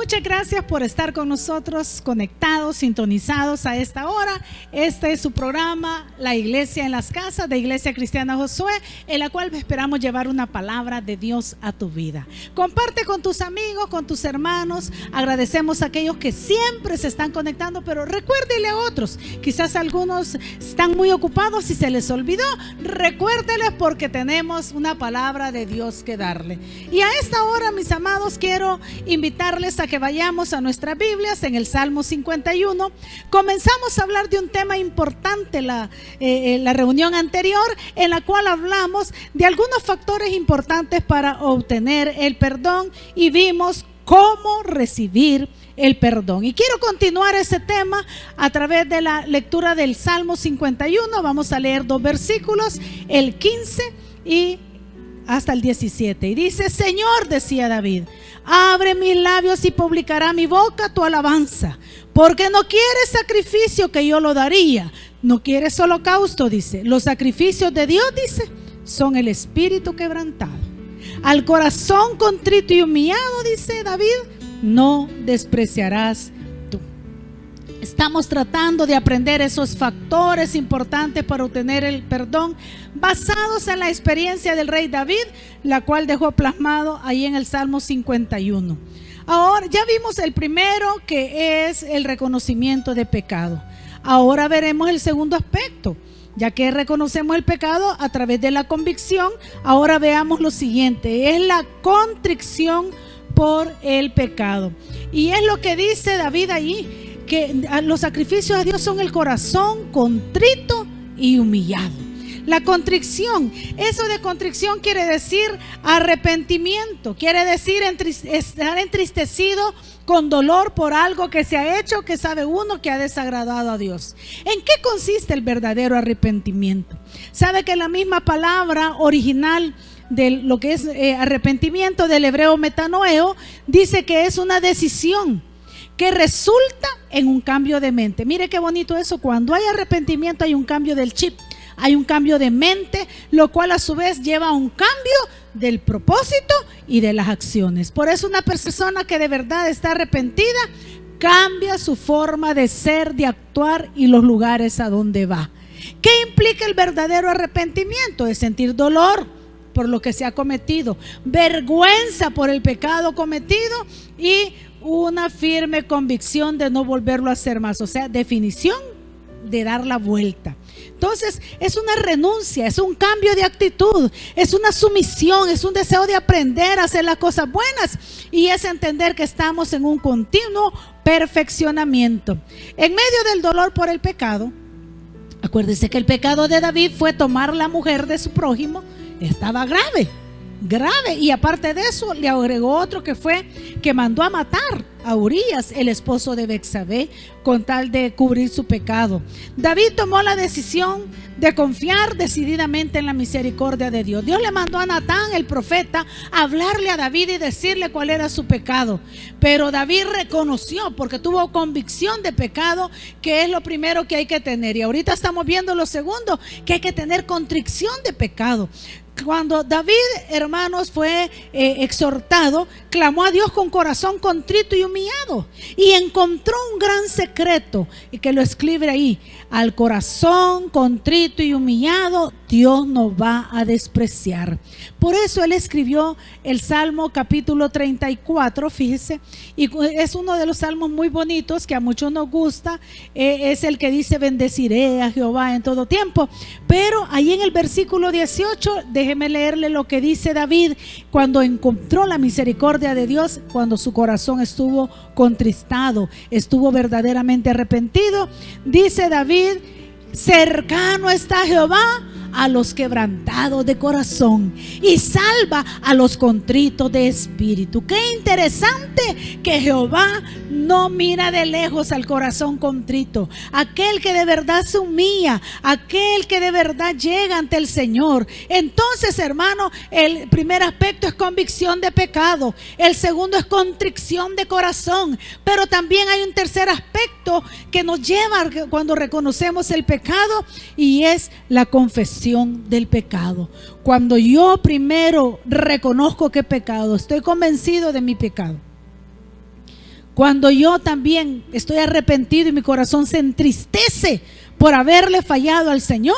Muchas gracias por estar con nosotros, conectados, sintonizados a esta hora. Este es su programa, La Iglesia en las Casas, de Iglesia Cristiana Josué, en la cual esperamos llevar una palabra de Dios a tu vida. Comparte con tus amigos, con tus hermanos. Agradecemos a aquellos que siempre se están conectando, pero recuérdele a otros. Quizás algunos están muy ocupados y se les olvidó. Recuérdeles porque tenemos una palabra de Dios que darle. Y a esta hora, mis amados, quiero invitarles a que vayamos a nuestras Biblias en el Salmo 51. Comenzamos a hablar de un tema importante la reunión anterior, en la cual hablamos de algunos factores importantes para obtener el perdón y vimos cómo recibir el perdón. Y quiero continuar ese tema a través de la lectura del Salmo 51. Vamos a leer 2 versículos, el 15 y hasta el 17. Y dice: Señor, decía David, abre mis labios y publicará mi boca tu alabanza, porque no quieres sacrificio que yo lo daría, no quieres holocausto, dice. Los sacrificios de Dios, dice, son el espíritu quebrantado. Al corazón contrito y humillado, dice David, no despreciarás tú. Estamos tratando de aprender esos factores importantes para obtener el perdón, basados en la experiencia del rey David, la cual dejó plasmado ahí en el Salmo 51. Ahora ya vimos el primero, que es el reconocimiento de pecado. Ahora veremos el segundo aspecto. Ya que reconocemos el pecado a través de la convicción, ahora veamos lo siguiente: es la contrición por el pecado. Y es lo que dice David ahí, que los sacrificios de Dios son el corazón contrito y humillado. La contrición, eso de contrición quiere decir arrepentimiento, quiere decir estar entristecido con dolor por algo que se ha hecho, que sabe uno que ha desagradado a Dios. ¿En qué consiste el verdadero arrepentimiento? Sabe que la misma palabra original de lo que es arrepentimiento, del hebreo metanoeo, dice que es una decisión que resulta en un cambio de mente. Mire qué bonito eso: cuando hay arrepentimiento hay un cambio del chip, hay un cambio de mente, lo cual a su vez lleva a un cambio del propósito y de las acciones. Por eso una persona que de verdad está arrepentida cambia su forma de ser, de actuar y los lugares a donde va. ¿Qué implica el verdadero arrepentimiento? Es sentir dolor por lo que se ha cometido, vergüenza por el pecado cometido y una firme convicción de no volverlo a hacer más. O sea, definición de dar la vuelta. Entonces es una renuncia, es un cambio de actitud, es una sumisión, es un deseo de aprender a hacer las cosas buenas, y es entender que estamos en un continuo perfeccionamiento. En medio del dolor por el pecado, acuérdense que el pecado de David fue tomar la mujer de su prójimo. Estaba grave, y aparte de eso le agregó otro, que fue que mandó a matar a Urías, el esposo de Betsabé, con tal de cubrir su pecado. David tomó la decisión de confiar decididamente en la misericordia de Dios. Dios le mandó a Natán, el profeta, a hablarle a David y decirle cuál era su pecado. Pero David reconoció, porque tuvo convicción de pecado, que es lo primero que hay que tener. Y ahorita estamos viendo lo segundo, que hay que tener contrición de pecado. Cuando David, hermanos, fue exhortado, clamó a Dios con corazón contrito y humillado, y encontró un gran secreto, y que lo escribe ahí: al corazón contrito y humillado Dios no va a despreciar. Por eso él escribió el Salmo capítulo 34, fíjese, y es uno de los salmos muy bonitos que a muchos nos gusta. Es el que dice: bendeciré a Jehová en todo tiempo. Pero ahí en el versículo 18, déjeme leerle lo que dice David cuando encontró la misericordia de Dios, cuando su corazón estuvo contristado, estuvo verdaderamente arrepentido. Dice David: cercano está Jehová a los quebrantados de corazón y salva a los contritos de espíritu. Qué interesante que Jehová no mira de lejos al corazón contrito, aquel que de verdad se humilla, aquel que de verdad llega ante el Señor. Entonces, hermano, el primer aspecto es convicción de pecado, el segundo es contrición de corazón, pero también hay un tercer aspecto que nos lleva cuando reconocemos el pecado, y es la confesión del pecado. Cuando yo primero reconozco que he pecado, estoy convencido de mi pecado. Cuando yo también estoy arrepentido y mi corazón se entristece por haberle fallado al Señor,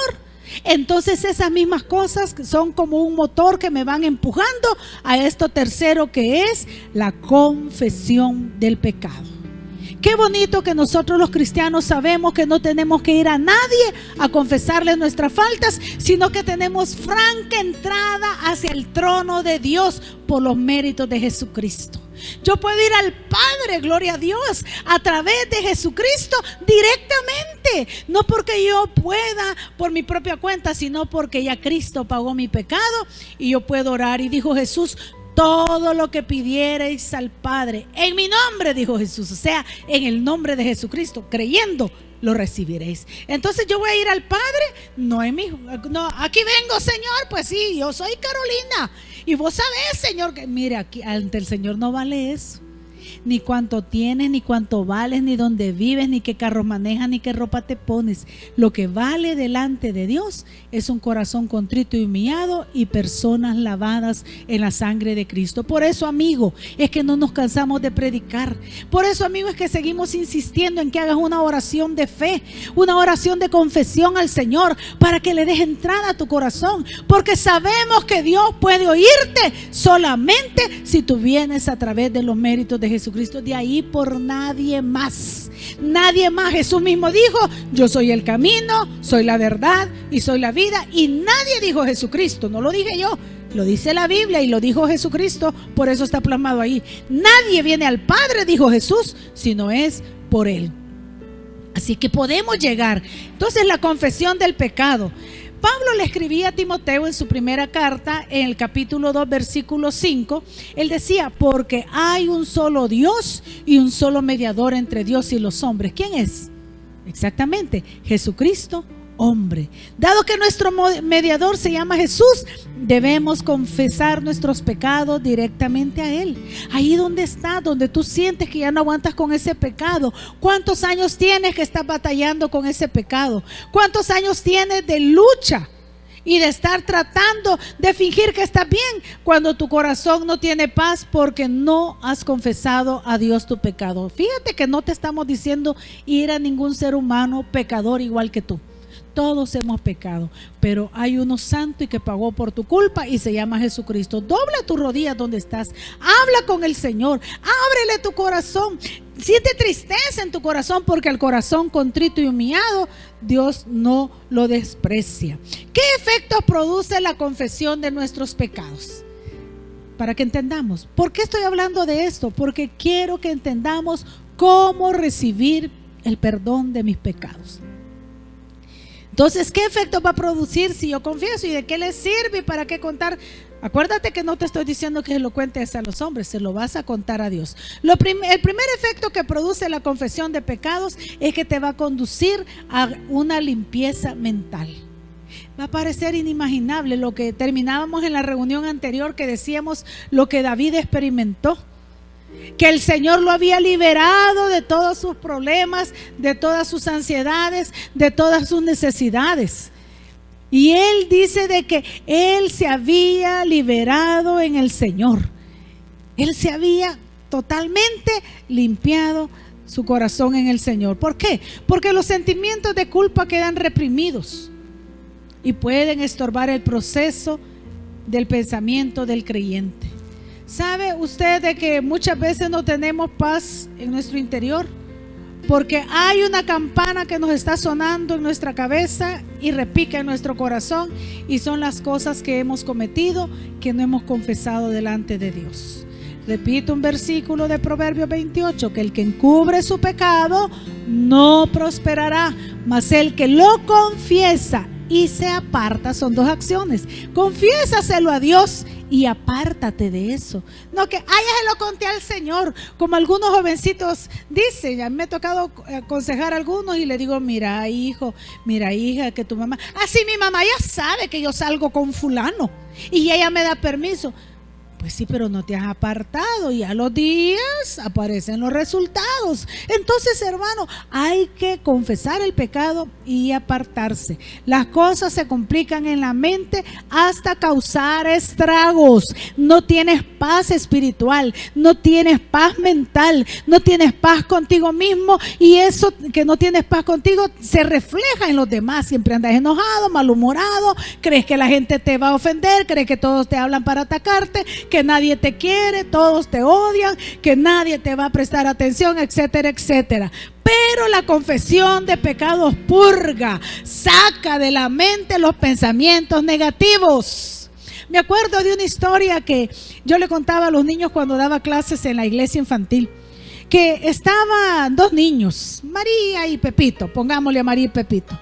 entonces esas mismas cosas son como un motor que me van empujando a esto tercero, que es la confesión del pecado. Qué bonito que nosotros los cristianos sabemos que no tenemos que ir a nadie a confesarle nuestras faltas, sino que tenemos franca entrada hacia el trono de Dios por los méritos de Jesucristo. Yo puedo ir al Padre, gloria a Dios, a través de Jesucristo directamente, no porque yo pueda por mi propia cuenta, sino porque ya Cristo pagó mi pecado y yo puedo orar. Y dijo Jesús: todo lo que pidiereis al Padre en mi nombre, dijo Jesús, o sea, en el nombre de Jesucristo, creyendo, lo recibiréis. Entonces yo voy a ir al Padre, no aquí vengo, Señor, pues sí, yo soy Carolina, y vos sabés, Señor, que mire, aquí ante el Señor no vale eso. Ni cuánto tienes, ni cuánto vales, ni dónde vives, ni qué carro manejas, ni qué ropa te pones. Lo que vale delante de Dios es un corazón contrito y humillado y personas lavadas en la sangre de Cristo. Por eso, amigo, es que no nos cansamos de predicar. Por eso, amigo, es que seguimos insistiendo en que hagas una oración de fe, una oración de confesión al Señor, para que le des entrada a tu corazón, porque sabemos que Dios puede oírte solamente si tú vienes a través de los méritos de Jesucristo. De ahí por nadie más. Nadie más. Jesús mismo dijo: yo soy el camino, soy la verdad y soy la vida. Y nadie dijo Jesucristo, no lo dije yo, lo dice la Biblia y lo dijo Jesucristo, por eso está plasmado ahí. Nadie viene al Padre, dijo Jesús, si no es por Él. Así que podemos llegar. Entonces, la confesión del pecado. Pablo le escribía a Timoteo en su primera carta, en el capítulo 2, versículo 5. Él decía: porque hay un solo Dios y un solo mediador entre Dios y los hombres. ¿Quién es? Exactamente, Jesucristo, hombre. Dado que nuestro mediador se llama Jesús, debemos confesar nuestros pecados directamente a Él. Ahí donde está, donde tú sientes que ya no aguantas con ese pecado. ¿Cuántos años tienes que estás batallando con ese pecado? ¿Cuántos años tienes de lucha y de estar tratando de fingir que estás bien cuando tu corazón no tiene paz porque no has confesado a Dios tu pecado? Fíjate que no te estamos diciendo ir a ningún ser humano pecador igual que tú. Todos hemos pecado, pero hay uno santo y que pagó por tu culpa y se llama Jesucristo. Dobla tus rodillas donde estás, habla con el Señor, ábrele tu corazón, siente tristeza en tu corazón, porque el corazón contrito y humillado Dios no lo desprecia. ¿Qué efectos produce la confesión de nuestros pecados? Para que entendamos, ¿por qué estoy hablando de esto? Porque quiero que entendamos cómo recibir el perdón de mis pecados. Entonces, ¿qué efecto va a producir si yo confieso? ¿Y de qué le sirve? ¿Y para qué contar? Acuérdate que no te estoy diciendo que se lo cuentes a los hombres, se lo vas a contar a Dios. El primer efecto que produce la confesión de pecados es que te va a conducir a una limpieza mental. Va a parecer inimaginable lo que terminábamos en la reunión anterior, que decíamos lo que David experimentó. Que el Señor lo había liberado de todos sus problemas, de todas sus ansiedades, de todas sus necesidades. Y él dice de que él se había liberado en el Señor. Él se había totalmente limpiado su corazón en el Señor. ¿Por qué? Porque los sentimientos de culpa quedan reprimidos y pueden estorbar el proceso del pensamiento del creyente. ¿Sabe usted de que muchas veces no tenemos paz en nuestro interior? Porque hay una campana que nos está sonando en nuestra cabeza y repica en nuestro corazón, y son las cosas que hemos cometido que no hemos confesado delante de Dios. Repito un versículo de Proverbios 28, que el que encubre su pecado no prosperará, mas el que lo confiesa y se aparta, son dos acciones. Confiésaselo a Dios y apártate de eso. No que, ya se lo conté al Señor, como algunos jovencitos dicen. A mí me ha tocado aconsejar a algunos y le digo: mira hijo, mira hija, que tu mamá, así mi mamá ya sabe que yo salgo con fulano y ella me da permiso. Pues sí, pero no te has apartado y a los días aparecen los resultados. Entonces, hermano, hay que confesar el pecado y apartarse. Las cosas se complican en la mente hasta causar estragos. No tienes paz espiritual, no tienes paz mental, no tienes paz contigo mismo, y eso que no tienes paz contigo se refleja en los demás. Siempre andas enojado, malhumorado, crees que la gente te va a ofender, crees que todos te hablan para atacarte, que nadie te quiere, todos te odian, que nadie te va a prestar atención, etcétera, etcétera. Pero la confesión de pecados purga, saca de la mente los pensamientos negativos. Me acuerdo de una historia que yo le contaba a los niños cuando daba clases en la iglesia infantil, que estaban dos niños, María y Pepito, pongámosle a María y Pepito,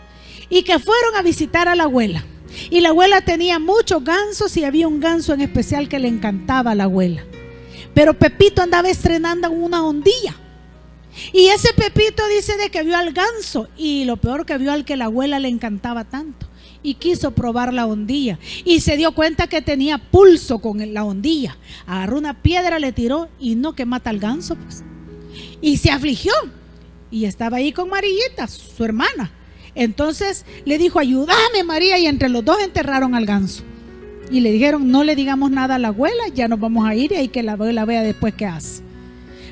y que fueron a visitar a la abuela. Y la abuela tenía muchos gansos y había un ganso en especial que le encantaba a la abuela. Pero Pepito andaba estrenando una hondilla. Y ese Pepito dice de que vio al ganso, y lo peor, que vio al que la abuela le encantaba tanto, y quiso probar la hondilla y se dio cuenta que tenía pulso con la hondilla. Agarró una piedra, le tiró y no, que mata al ganso, pues. Y se afligió, y estaba ahí con Marillita, su hermana. Entonces le dijo: ayúdame, María, y entre los dos enterraron al ganso. Y le dijeron: no le digamos nada a la abuela, ya nos vamos a ir, y hay que la abuela vea después qué hace.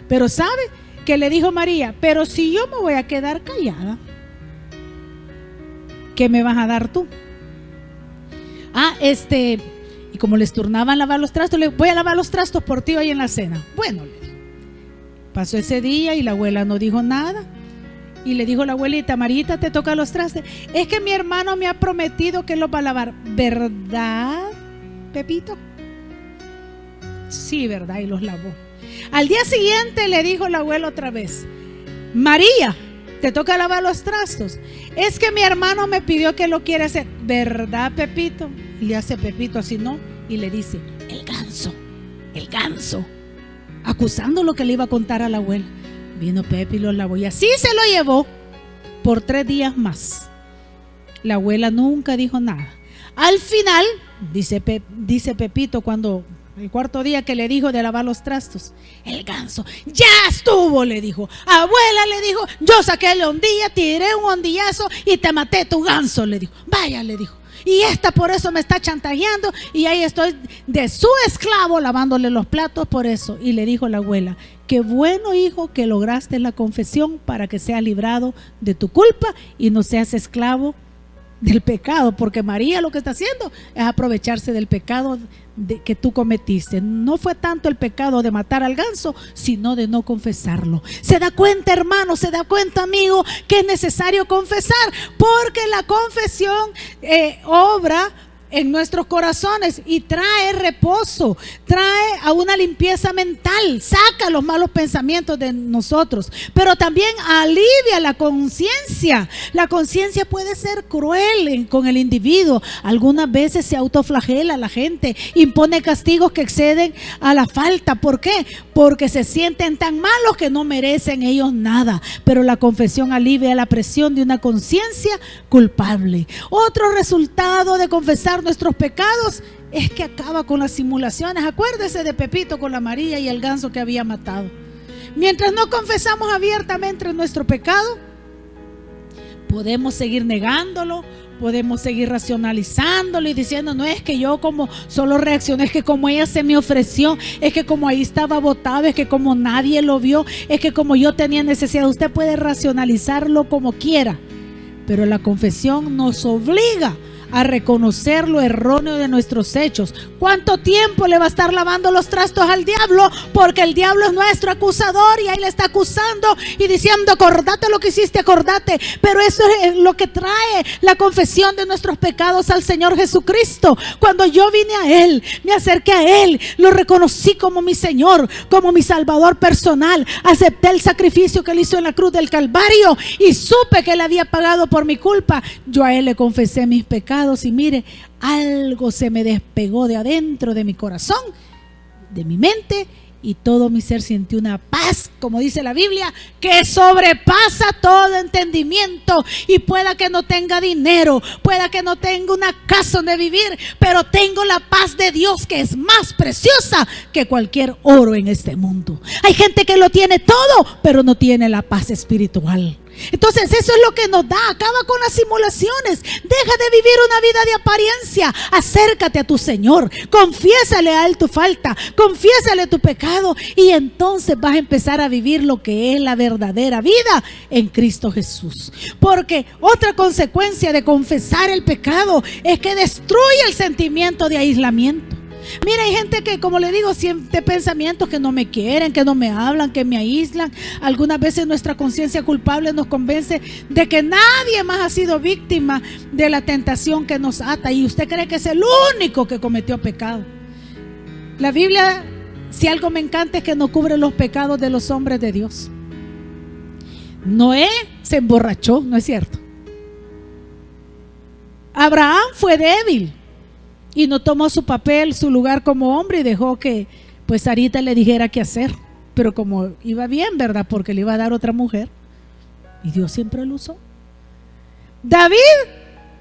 Pero ¿sabe qué le dijo María? Pero si yo me voy a quedar callada, ¿qué me vas a dar tú? Y como les turnaban lavar los trastos, le voy a lavar los trastos por ti hoy en la cena. Bueno, le dijo. Pasó ese día y la abuela no dijo nada. Y le dijo la abuelita: Marita, te toca los trastes. Es que mi hermano me ha prometido que los va a lavar. ¿Verdad, Pepito? Sí, verdad, y los lavó. Al día siguiente le dijo la abuela otra vez: María, te toca lavar los trastos. Es que mi hermano me pidió que lo quiere hacer. ¿Verdad, Pepito? Y le hace Pepito así, no, y le dice: el ganso, acusando lo que le iba a contar a la abuela. Vino Pepe y lo lavó, y así se lo llevó por 3 días más. La abuela nunca dijo nada. Al final, dice Pepito, cuando el 4.º día que le dijo de lavar los trastos, el ganso: ya estuvo, le dijo. Abuela, le dijo, yo saqué la hondilla, tiré un hondillazo y te maté, tu ganso, le dijo. Vaya, le dijo. Y esta por eso me está chantajeando, y ahí estoy de su esclavo lavándole los platos por eso. Y le dijo la abuela: qué bueno, hijo, que lograste la confesión para que seas librado de tu culpa y no seas esclavo del pecado, porque María lo que está haciendo es aprovecharse del pecado que tú cometiste. No fue tanto el pecado de matar al ganso, sino de no confesarlo. ¿Se da cuenta, hermano? ¿Se da cuenta, amigo, que es necesario confesar? Porque la confesión obra en nuestros corazones y trae reposo, trae a una limpieza mental, saca los malos pensamientos de nosotros, pero también alivia la conciencia. La conciencia puede ser cruel con el individuo. Algunas veces se autoflagela la gente, impone castigos que exceden a la falta. ¿Por qué? Porque se sienten tan malos que no merecen ellos nada. Pero la confesión alivia la presión de una conciencia culpable. Otro resultado de confesar nuestros pecados es que acaba con las simulaciones. Acuérdese de Pepito con la María y el ganso que había matado. Mientras no confesamos abiertamente nuestro pecado, podemos seguir negándolo, podemos seguir racionalizándolo y diciendo: no, es que yo como solo reaccioné, es que como ella se me ofreció, es que como ahí estaba botado, es que como nadie lo vio, es que como yo tenía necesidad. Usted puede racionalizarlo como quiera, pero la confesión nos obliga a reconocer lo erróneo de nuestros hechos. ¿Cuánto tiempo le va a estar lavando los trastos al diablo? Porque el diablo es nuestro acusador y ahí le está acusando y diciendo: acordate lo que hiciste, acordate. Pero eso es lo que trae la confesión de nuestros pecados al Señor Jesucristo. Cuando yo vine a Él, me acerqué a Él, lo reconocí como mi Señor, como mi Salvador personal, acepté el sacrificio que Él hizo en la cruz del Calvario y supe que Él había pagado por mi culpa. Yo a Él le confesé mis pecados y mire, algo se me despegó de adentro de mi corazón, de mi mente, y todo mi ser sintió una paz, como dice la Biblia, que sobrepasa todo entendimiento. Y pueda que no tenga dinero, pueda que no tenga una casa donde vivir, pero tengo la paz de Dios, que es más preciosa que cualquier oro en este mundo. Hay gente que lo tiene todo, pero no tiene la paz espiritual. Entonces eso es lo que nos da. Acaba con las simulaciones. Deja de vivir una vida de apariencia. Acércate a tu Señor, confiésale a Él tu falta, confiésale tu pecado, y entonces vas a empezar a vivir lo que es la verdadera vida en Cristo Jesús. Porque otra consecuencia de confesar el pecado es que destruye el sentimiento de aislamiento. Mira, hay gente que, como le digo, siente pensamientos que no me quieren, que no me hablan, que me aíslan. Algunas veces nuestra conciencia culpable nos convence de que nadie más ha sido víctima de la tentación que nos ata, y usted cree que es el único que cometió pecado. La Biblia, si algo me encanta, es que no cubre los pecados de los hombres de Dios. Noé se emborrachó, ¿no es cierto? Abraham fue débil y no tomó su papel, su lugar como hombre, y dejó que pues Sarita le dijera qué hacer. Pero como iba bien, ¿verdad? Porque le iba a dar otra mujer, y Dios siempre lo usó. David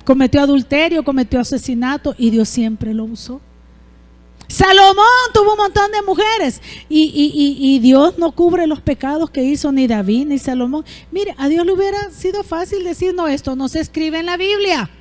cometió adulterio, cometió asesinato, y Dios siempre lo usó. Salomón tuvo un montón de mujeres, y Dios no cubre los pecados que hizo ni David ni Salomón. Mire, a Dios le hubiera sido fácil decir: no, esto no se escribe en la Biblia.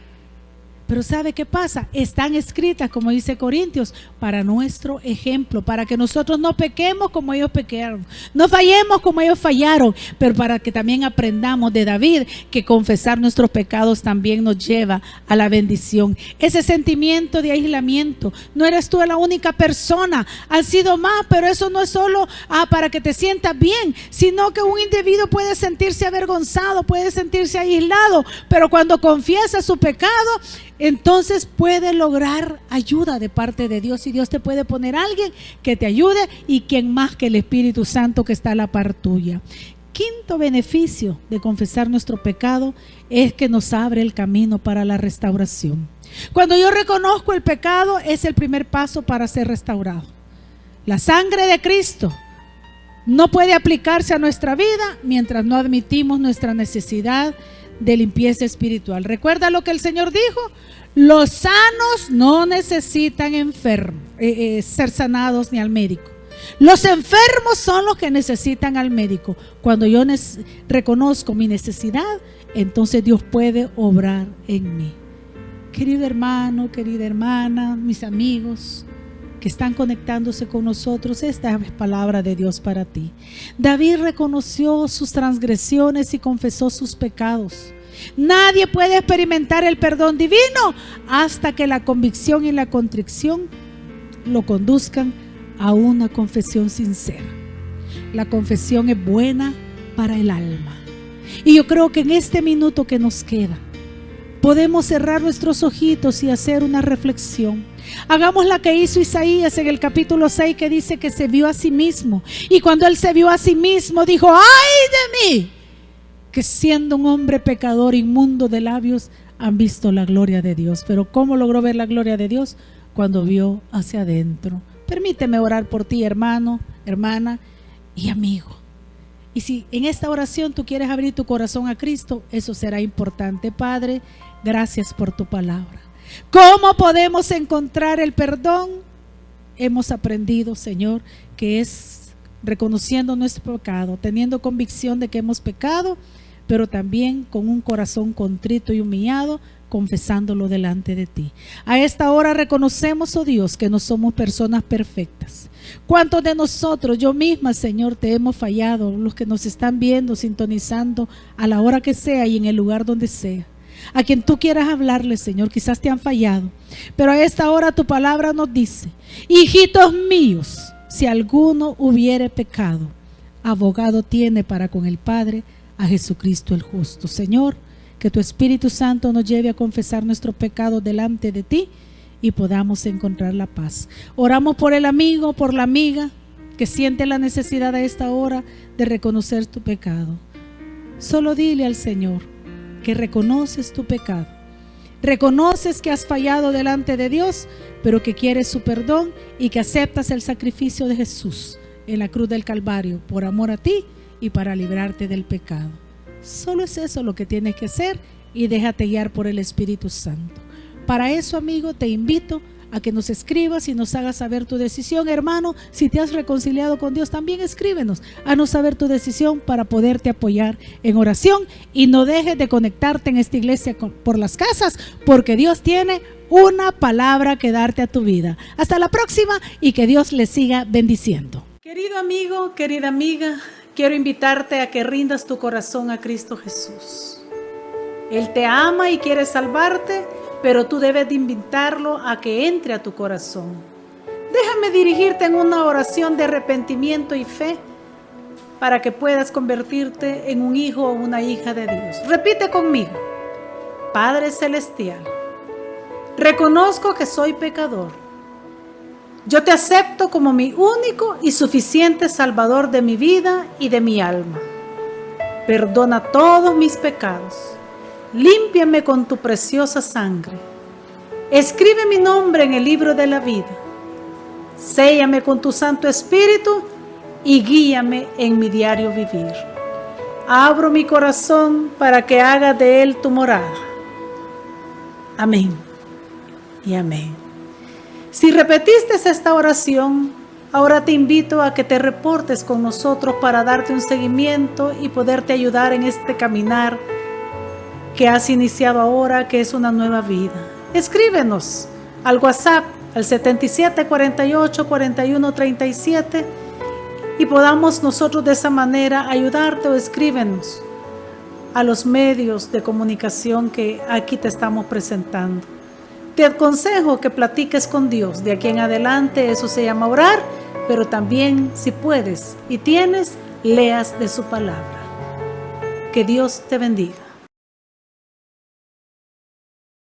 Pero ¿sabe qué pasa? Están escritas, como dice Corintios, para nuestro ejemplo, para que nosotros no pequemos como ellos pecaron, no fallemos como ellos fallaron, pero para que también aprendamos de David que confesar nuestros pecados también nos lleva a la bendición. Ese sentimiento de aislamiento, no eres tú la única persona, han sido más, pero eso no es solo para que te sientas bien, sino que un individuo puede sentirse avergonzado, puede sentirse aislado, pero cuando confiesa su pecado, entonces puede lograr ayuda de parte de Dios, y Dios te puede poner a alguien que te ayude, y quien más que el Espíritu Santo que está a la par tuya. Quinto beneficio de confesar nuestro pecado es que nos abre el camino para la restauración. Cuando yo reconozco el pecado, es el primer paso para ser restaurado. La sangre de Cristo no puede aplicarse a nuestra vida mientras no admitimos nuestra necesidad de limpieza espiritual. Recuerda lo que el Señor dijo: los sanos no necesitan ser sanados ni al médico. Los enfermos son los que necesitan al médico. Cuando yo reconozco mi necesidad, entonces Dios puede obrar en mí. Querido hermano, querida hermana, mis amigos que están conectándose con nosotros, esta es palabra de Dios para ti. David reconoció sus transgresiones y confesó sus pecados. Nadie puede experimentar el perdón divino hasta que la convicción y la contrición lo conduzcan a una confesión sincera. La confesión es buena para el alma. Y yo creo que en este minuto que nos queda, podemos cerrar nuestros ojitos y hacer una reflexión. Hagamos la que hizo Isaías en el capítulo 6, que dice que se vio a sí mismo. Y cuando él se vio a sí mismo, dijo: ¡ay de mí! Que siendo un hombre pecador, inmundo de labios, han visto la gloria de Dios. Pero ¿cómo logró ver la gloria de Dios? Cuando vio hacia adentro. Permíteme orar por ti, hermano, hermana y amigo. Y si en esta oración tú quieres abrir tu corazón a Cristo, eso será importante. Padre, gracias por tu palabra. ¿Cómo podemos encontrar el perdón? Hemos aprendido, Señor, que es reconociendo nuestro pecado, teniendo convicción de que hemos pecado, pero también con un corazón contrito y humillado, confesándolo delante de ti. A esta hora reconocemos, oh Dios, que no somos personas perfectas. ¿Cuántos de nosotros, yo misma, Señor, te hemos fallado? Los que nos están viendo, sintonizando, a la hora que sea y en el lugar donde sea. A quien tú quieras hablarle, Señor, quizás te han fallado, pero a esta hora tu palabra nos dice: hijitos míos, si alguno hubiere pecado, abogado tiene para con el Padre a Jesucristo el justo. Señor, que tu Espíritu Santo nos lleve a confesar nuestro pecado delante de ti y podamos encontrar la paz. Oramos por el amigo, por la amiga que siente la necesidad a esta hora de reconocer tu pecado. Solo dile al Señor que reconoces tu pecado, reconoces que has fallado delante de Dios, pero que quieres su perdón y que aceptas el sacrificio de Jesús en la cruz del Calvario por amor a ti y para librarte del pecado. Solo es eso lo que tienes que hacer y déjate guiar por el Espíritu Santo. Para eso, amigo, te invito a que nos escribas y nos hagas saber tu decisión. Hermano, si te has reconciliado con Dios, también escríbenos, haznos saber tu decisión para poderte apoyar en oración, y no dejes de conectarte en esta iglesia por las casas, porque Dios tiene una palabra que darte a tu vida. Hasta la próxima y que Dios les siga bendiciendo. Querido amigo, querida amiga, quiero invitarte a que rindas tu corazón a Cristo Jesús. Él te ama y quiere salvarte, pero tú debes de invitarlo a que entre a tu corazón. Déjame dirigirte en una oración de arrepentimiento y fe para que puedas convertirte en un hijo o una hija de Dios. Repite conmigo: Padre Celestial, reconozco que soy pecador. Yo te acepto como mi único y suficiente Salvador de mi vida y de mi alma. Perdona todos mis pecados. Límpiame con tu preciosa sangre. Escribe mi nombre en el libro de la vida. Séllame con tu Santo Espíritu y guíame en mi diario vivir. Abro mi corazón para que hagas de él tu morada. Amén y amén. Si repetiste esta oración, ahora te invito a que te reportes con nosotros para darte un seguimiento y poderte ayudar en este caminar que has iniciado ahora, que es una nueva vida. Escríbenos al WhatsApp al 77484137 y podamos nosotros de esa manera ayudarte, o escríbenos a los medios de comunicación que aquí te estamos presentando. Te aconsejo que platiques con Dios. De aquí en adelante eso se llama orar, pero también, si puedes y tienes, leas de su palabra. Que Dios te bendiga.